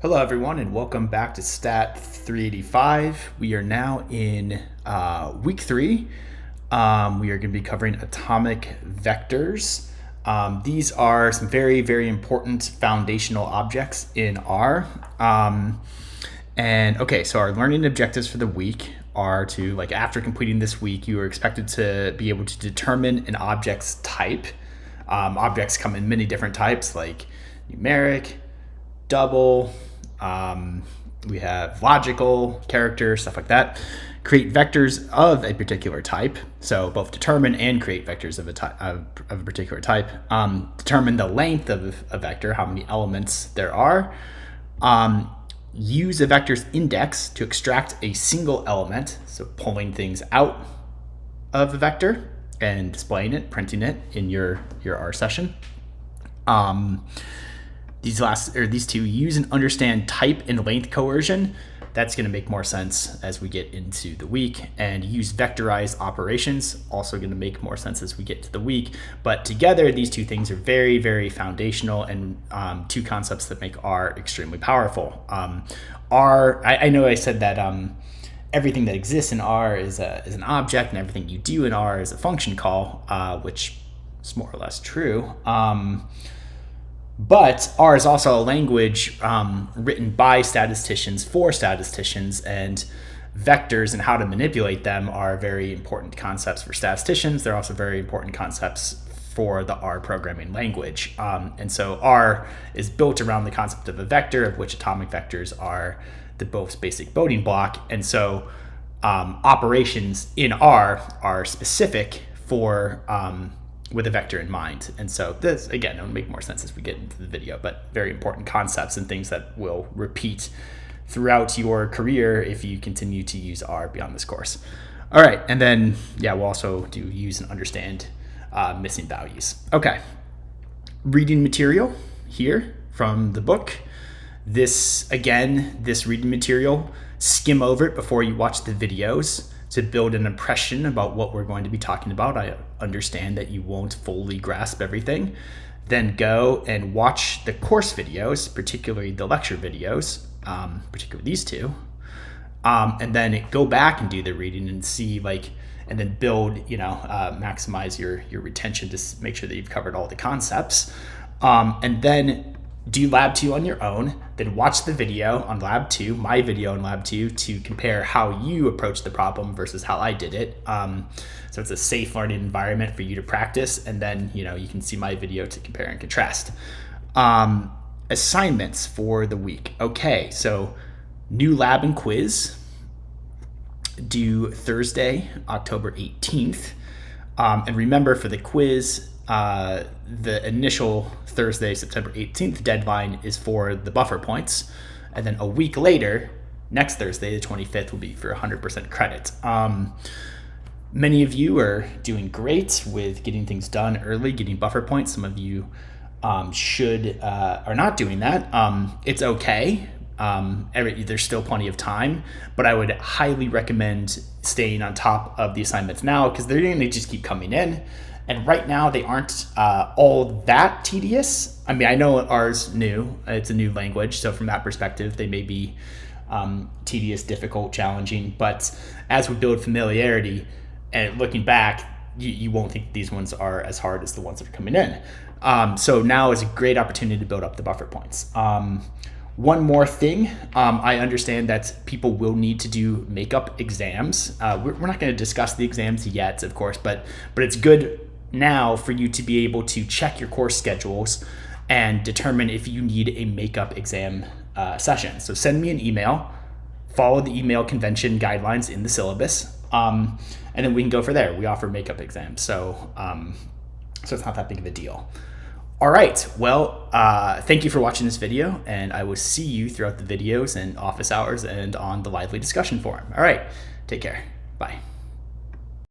Hello everyone and welcome back to Stat 385. We are now in week 3. We are going to be covering atomic vectors. These are some very, very important foundational objects in R. So our learning objectives for the week are to, after completing this week, you are expected to be able to determine an object's type. Objects come in many different types, like numeric, double, we have logical, character, stuff like that. Create vectors of a particular type. So both determine and create vectors of a particular type. Determine the length of a vector, how many elements there are. Use a vector's index to extract a single element. So pulling things out of a vector and displaying it, printing it in your R session. These two, use and understand type and length coercion. That's going to make more sense as we get into the week. And use vectorized operations, also going to make more sense as we get to the week. But together, these two things are very, very foundational and two concepts that make R extremely powerful. I know I said that everything that exists in R is an object, and everything you do in R is a function call, which is more or less true. But R is also a language written by statisticians for statisticians, and vectors and how to manipulate them are very important concepts for statisticians. They're also very important concepts for the R programming language. And so R is built around the concept of a vector, of which atomic vectors are the most basic building block. And so operations in R are specific for with a vector in mind. And so this, again, it'll make more sense as we get into the video, but very important concepts and things that will repeat throughout your career if you continue to use R beyond this course. All right, and then, we'll also do use and understand missing values. Okay, reading material here from the book. This reading material, skim over it before you watch the videos to build an impression about what we're going to be talking about. I understand that you won't fully grasp everything. Then go and watch the course videos, particularly the lecture videos, particularly these two. And then go back and do the reading and see, and then build, maximize your retention to make sure that you've covered all the concepts. And then do lab 2 on your own, then watch the video on lab 2, my video on lab 2, to compare how you approach the problem versus how I did it. So it's a safe learning environment for you to practice, and then you can see my video to compare and contrast. Assignments for the week. Okay, so new lab and quiz due Thursday, October 18th. And remember, for the quiz, the initial Thursday, September 18th deadline is for the buffer points. And then a week later, next Thursday, the 25th, will be for 100% credit. Many of you are doing great with getting things done early, getting buffer points. Some of you are not doing that. It's okay. There's still plenty of time, but I would highly recommend staying on top of the assignments now, because they're going to just keep coming in. And right now they aren't all that tedious. I mean, I know R's new, it's a new language. So from that perspective, they may be tedious, difficult, challenging, but as we build familiarity and looking back, you won't think these ones are as hard as the ones that are coming in. So now is a great opportunity to build up the buffer points. One more thing, I understand that people will need to do makeup exams. We're not going to discuss the exams yet, of course, but it's good now for you to be able to check your course schedules and determine if you need a makeup exam session. So send me an email, follow the email convention guidelines in the syllabus, and then we can go for there. We offer makeup exams, so it's not that big of a deal. All right, well, thank you for watching this video, and I will see you throughout the videos and office hours and on the lively discussion forum. All right, take care. Bye.